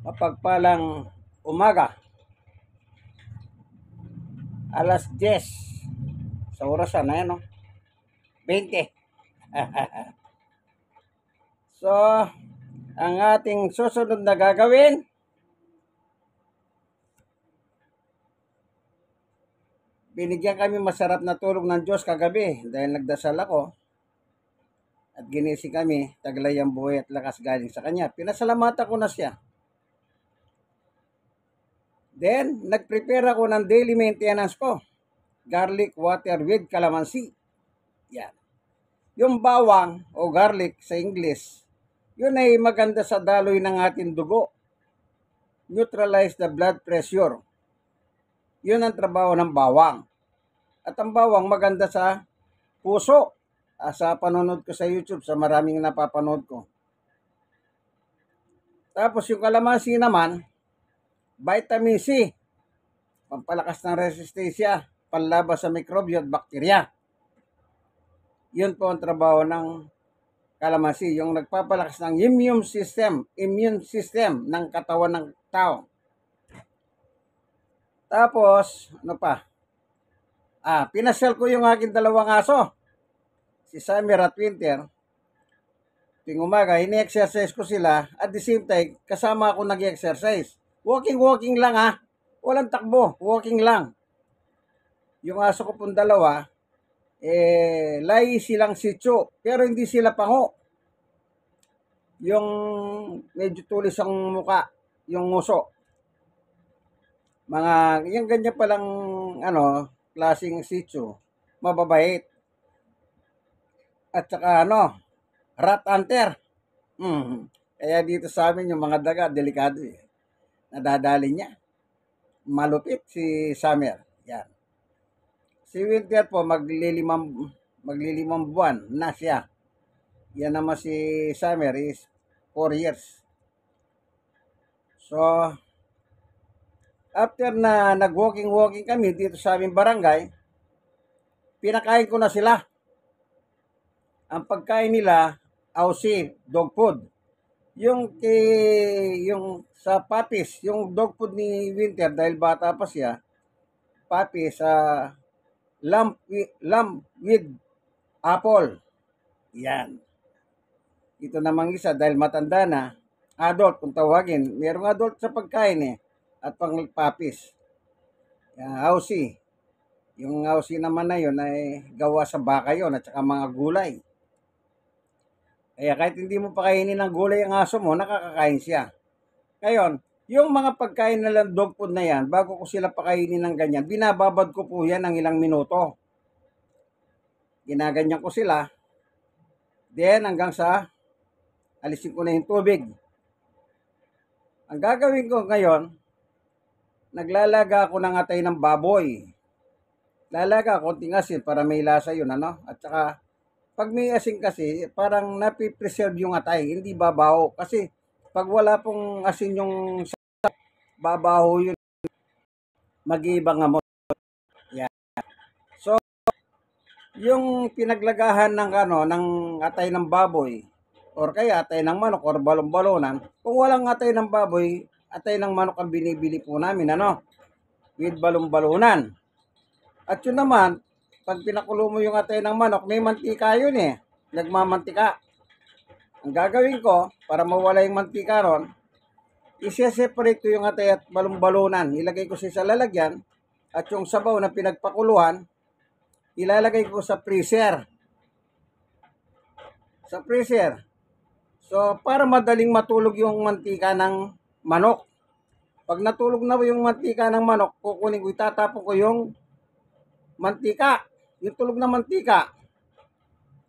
Mapagpalang umaga, alas 10 sa orasan na yan, no? 20. So, ang ating susunod na gagawin, binigyan kami masarap na tulog ng Diyos kagabi dahil nagdasal ako at ginising kami, taglay ang buhay at lakas galing sa Kanya. Pinasalamatan ko na siya. Then, nag-prepare ako ng daily maintenance ko. Garlic water with calamansi. Yan. Yung bawang o garlic sa English, yun ay maganda sa daloy ng ating dugo. Neutralize the blood pressure. Yun ang trabaho ng bawang. At ang bawang maganda sa puso. Sa panonood ko sa YouTube, sa maraming napapanood ko. Tapos yung kalamansi naman, vitamin C, pampalakas ng resistensya, panlaban sa mikrobyo at bakterya. Yun po ang trabaho ng kalamansi, yung nagpapalakas ng immune system ng katawan ng tao. Tapos, ano pa? Pinasel ko yung aking dalawang aso, si Summer at Winter. Ting umaga, ini-exercise ko sila, at the same time, kasama ako nag-exercise. Walking lang ha. Walang takbo, walking lang. Yung aso ko pong dalawa, lahi silang sitso, pero hindi sila pango. Yung medyo tulis ang muka, yung nguso. Yung ganyan palang, klaseng sitso, mababait. At saka rat hunter. Kaya dito sa amin yung mga daga, delikado eh. Nadadali niya. Malupit si Summer. Yan. Si Winter po, maglilimang buwan na siya. Yan naman si Summer is 4 years. So, after na nag-walking kami dito sa aming barangay, pinakain ko na sila. Ang pagkain nila, ausi, dog food. Yung sa puppies, yung dog food ni Winter dahil bata pa siya, puppies, lamb with apple. Yan. Ito namang isa dahil matanda na, adult kung tawagin. Merong adult sa pagkain at pang puppies. Aussie. Yung aussie naman na yun ay gawa sa baka yun at saka mga gulay. Kaya kahit hindi mo pakainin ng gulay ang aso mo, nakakakain siya. Ngayon, yung mga pagkain na lang dog food na yan, bago ko sila pakainin ng ganyan, binababad ko po yan ng ilang minuto. Ginaganyan ko sila. Then hanggang sa alisin ko na yung tubig. Ang gagawin ko ngayon, naglalaga ako ng atay ng baboy. Lalaga konting asin para may lasa yun, At saka pag may asin kasi, parang napipreserve yung atay, hindi babaho. Kasi pag wala pong asin yung babaho yun, mag-iibang amot. Yeah. So, yung pinaglagahan ng atay ng baboy, or kaya atay ng manok, or balon-balonan, kung walang atay ng baboy, atay ng manok ang binibili po namin, with balon-balonan. At yun naman, pag pinakulo mo yung atay ng manok, may mantika yun nagmamantika. Ang gagawin ko, para mawala yung mantika ron, isi-separate ko yung atay at balon-balonan. Ilagay ko sa lalagyan, at yung sabaw na pinagpakuluhan, ilalagay ko sa freezer. Sa freezer. So, para madaling matulog yung mantika ng manok. Pag natulog na yung mantika ng manok, kukunin ko, itatapon ko yung mantika. Yung tulog na mantika.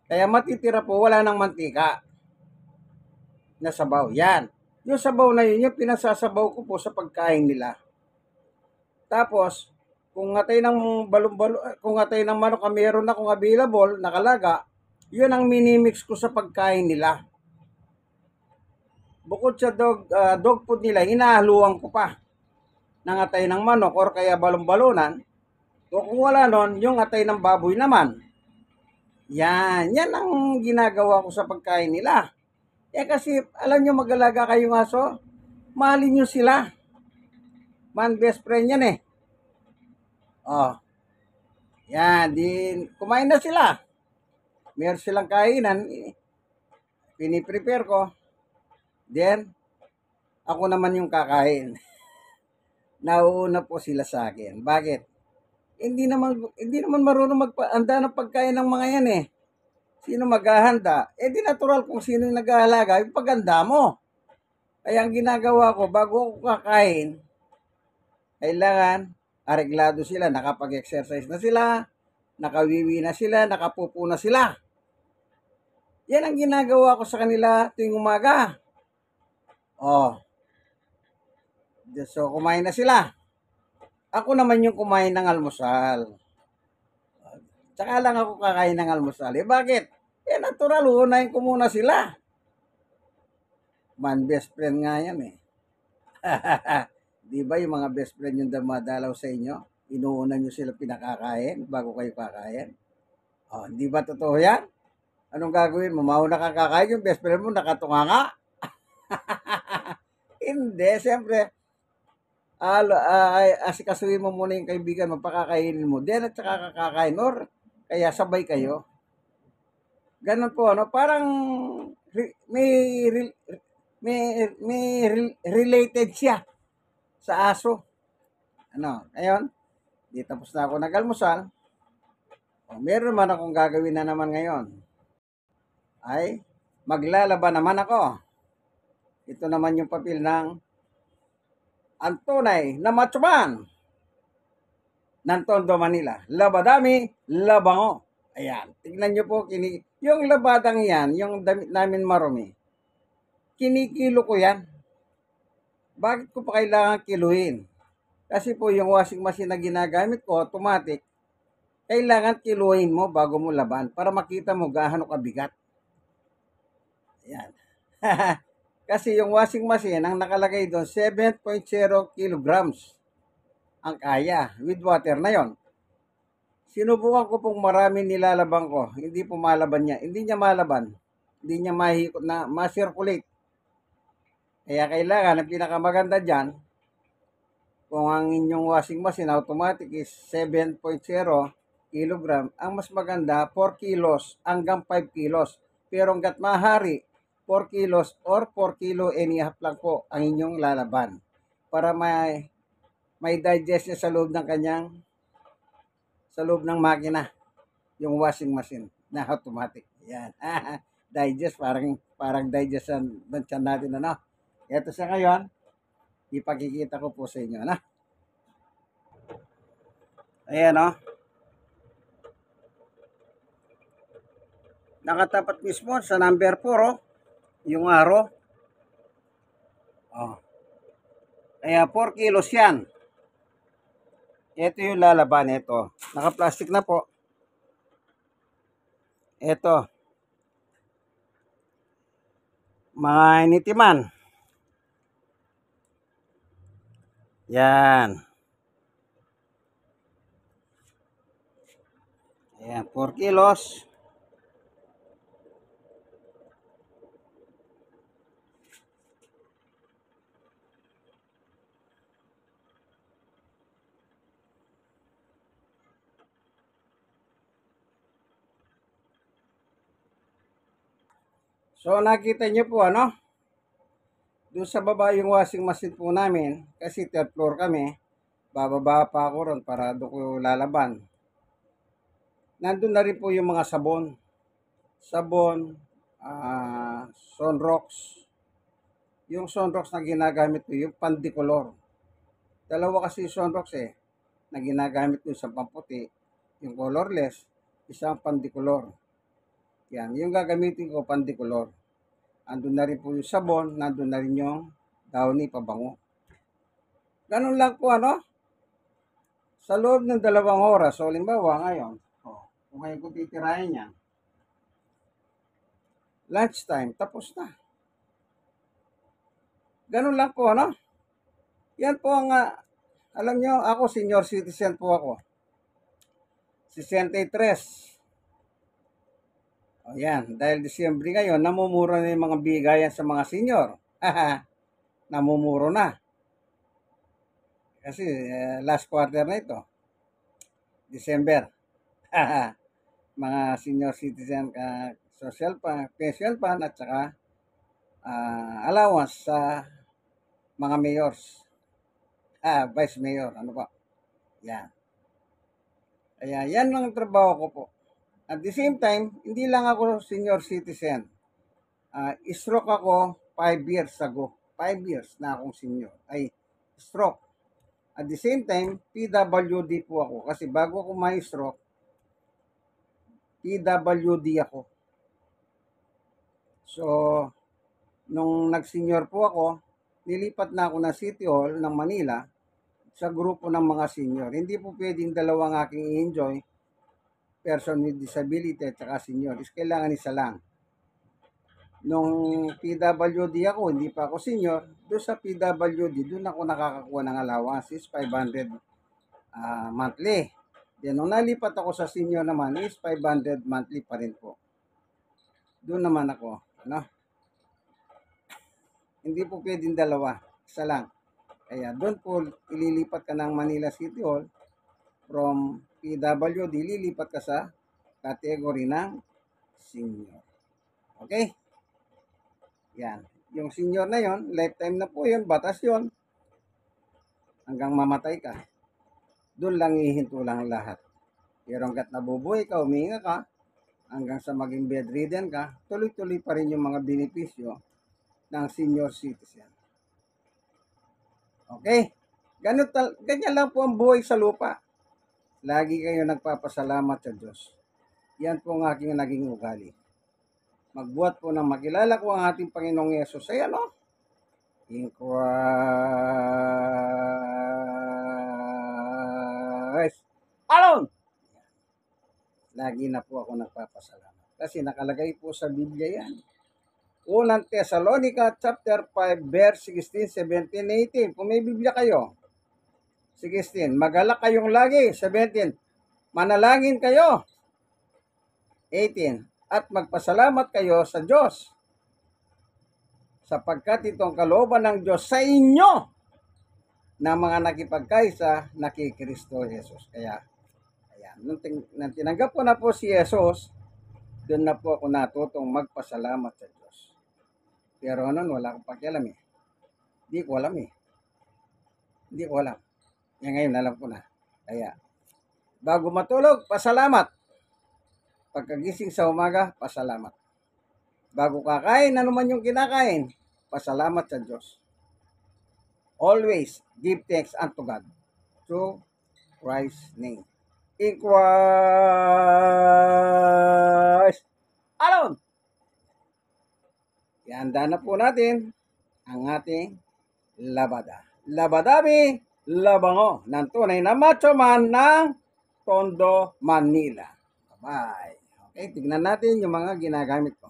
Kaya matitira po, wala ng mantika na sabaw. Yan. Yung sabaw na yun, yung pinasasabaw ko po sa pagkain nila. Tapos, kung atay ng kung atay ng manok meron akong available, nakalaga, yun ang minimix ko sa pagkain nila. Bukod sa dog food nila, inahaluan ko pa ng atay ng manok or kaya balon-balonan. So kung wala nun, yung atay ng baboy naman. Yan ang ginagawa ko sa pagkain nila. Kasi, alam nyo, mag-alaga kayong aso, mahalin nyo sila. Man, best friend yan eh. Oh, yan, kumain na sila. Meron silang kainan, piniprepare ko. Then, ako naman yung kakain. Nauuna po sila sa akin. Bakit? Hindi naman marunong magpaanda ng pagkain ng mga yan eh. Sino maghahanda? Di natural kung sino yung nag-aalaga, yung paganda mo. Kaya ang ginagawa ko, bago ako kakain, kailangan areglado sila, nakapag-exercise na sila, nakawiwi na sila, nakapupo na sila. Yan ang ginagawa ko sa kanila tuwing umaga. So kumain na sila. Ako naman yung kumain ng almusal. Tsaka lang ako kakain ng almusal. Bakit? Natural, unahin ko muna sila. Man, best friend nga yan eh. Di ba yung mga best friend yung dumadalaw sa inyo? Inuuna nyo sila pinakakain bago kayo kakain? Di ba totoo yan? Anong gagawin mo? Mauna ka kakain, yung best friend mo nakatunga nga? Hindi, siyempre. Asikasuhin mo muna yung kaibigan mo, pakakainin mo. Then at saka kakakain or kaya sabay kayo. Ganun po, parang may related siya sa aso. Ngayon, di tapos na ako nag-almusal. Meron naman akong gagawin na naman ngayon. Ay, maglalaba naman ako. Ito naman yung papel ng ang tunay na matsuman ng Tondo, Manila. Labadami, labango. Ayan, tignan nyo po, yung labadang yan, yung damit namin marumi, kinikilo ko yan. Bakit ko pa kailangan kiluhin? Kasi po yung washing machine na ginagamit ko, automatic, kailangan kiluhin mo bago mo laban para makita mo gaano kabigat. Ayan. Kasi yung washing machine, ang nakalagay doon, 7.0 kilograms ang kaya with water na yon. Sinubukan ko pong marami nilalabang ko. Hindi po malaban niya. Hindi niya malaban. Hindi niya mahikot na ma-circulate. Kaya kailangan, ang pinakamaganda dyan, kung ang inyong washing machine automatic is 7.0 kilogram, ang mas maganda 4 kilos hanggang 5 kilos. Pero hanggat mahari, 4 kilos or 4 kilo and a half lang po ang inyong lalaban. Para may digest niya sa loob ng makina, yung washing machine na automatic. Yan. Digest, parang digest ang tiyan natin, Ito sa ngayon, ipakikita ko po sa inyo, Ayan, Nakatapat mismo sa number 4, yung araw. Kaya 4 kilos yan. Ito yung lalaban, ito. Naka-plastic na po. Ito. Mga initiman. Yan. Ayan, 4 kilos. So, nakita nyo po, doon sa baba yung washing machine po namin, kasi third floor kami, bababa pa ako ron para doon ko lalaban. Nandun na rin po yung mga sabon. Sunrox. Yung Sunrox na ginagamit ko, yung pandicolor. Dalawa kasi Sunrox na ginagamit ko sa pamputi, yung colorless, isang pandicolor. Yan, yung gagamitin ko pandicolor. Andun na rin po yung sabon, nandun na rin yung Downy pabango. Ganun lang po, Sa loob ng 2 oras, so limbawa ngayon, kung ngayon ko titirahin yan, lunchtime, tapos na. Ganun lang po, Yan po ang, alam nyo, ako senior citizen po ako. 63. O yan, dahil Disyembre ngayon, namumuro na yung mga bigayan sa mga senior. Namumuro na. Kasi last quarter na ito, December. Mga senior citizen social pension fund at saka allowance sa mga mayors. Vice mayor, ano pa. Yan. Kaya yan ang trabaho ko po. At the same time, hindi lang ako senior citizen. Stroke ako 5 years ago. 5 years na akong senior. Ay, stroke. At the same time, PWD po ako. Kasi bago ako ma-stroke, PWD ako. So, nung nag-senior po ako, nilipat na ako ng City Hall ng Manila sa grupo ng mga senior. Hindi po pwedeng dalawang aking i-enjoy, person with disability at saka senior. Kailangan isa lang. Nung PWD ako, hindi pa ako senior, doon sa PWD, doon ako nakakakuha ng allowance is 500 monthly. Then, nung nalipat ako sa senior naman is 500 monthly pa rin po. Doon naman ako, hindi po pwedeng dalawa, isa lang. Kaya doon po ililipat ka ng Manila City Hall, from PWD, lilipat ka sa category ng senior. Okay? Yan. Yung senior na yon, lifetime na po yun, batas yun. Hanggang mamatay ka. Doon lang ihinto lang lahat. Pero hanggat nabubuhay ka, huminga ka, hanggang sa maging bedridden ka, tuloy-tuloy pa rin yung mga benepisyo ng senior citizen. Okay? Ganyan lang po ang buhay sa lupa. Lagi kayo nagpapasalamat sa Diyos. Yan po ang aking naging ugali. Magbuhat po ng makilala ko ang ating Panginoong Yesus ay in Christ alone. Lagi na po ako nagpapasalamat. Kasi nakalagay po sa Biblia yan. Unang Thessalonica chapter 5 verse 16, 17, 18. Kung may Biblia kayo, 16. Magalak kayong lagi. 17. Manalangin kayo. 18. At magpasalamat kayo sa Diyos sapagkat itong kalooban ng Diyos sa inyo na mga nakipagkaisa na kay Kristo Jesus. Kaya, ayan, nung tinanggap ko na po si Jesus, doon na po ako natutong magpasalamat sa Diyos. Pero wala akong pakialam eh. Hindi ko alam. Yan ngayon, alam ko na. Kaya, bago matulog, pasalamat. Pagkagising sa umaga, pasalamat. Bago kakain, ano man yung kinakain, pasalamat sa Diyos. Always give thanks unto God through Christ's name. In Christ alone. Ihanda na po natin ang ating labada. Labadabi, labango ng tunay na macho man ng Tondo, Manila. Bye. Okay, tignan natin yung mga ginagamit ko.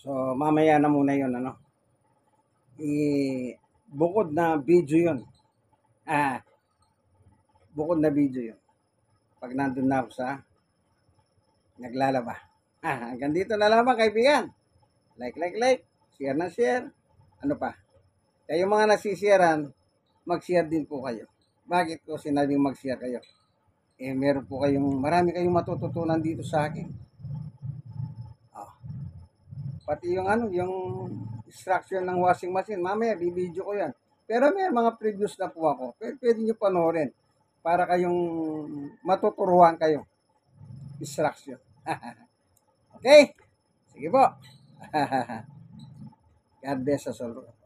So, mamaya na muna yun, bukod na video yun. Bukod na video yun. Pag nandun na ako sa naglalaba. Hanggang dito na lamang, kaibigan. Like. Share na share. Ano pa? Kayo mga nasisharean, mag-share din po kayo. Bakit ko sinabing mag-share kayo? Meron po marami kayong matututunan dito sa akin. Pati yung instruction ng washing machine, mamaya bibidyo ko yan. Pero may mga previous na po ako. Pwede nyo panoorin para kayong matuturuan kayo. Instruction. Okay? Sige po. God bless us all.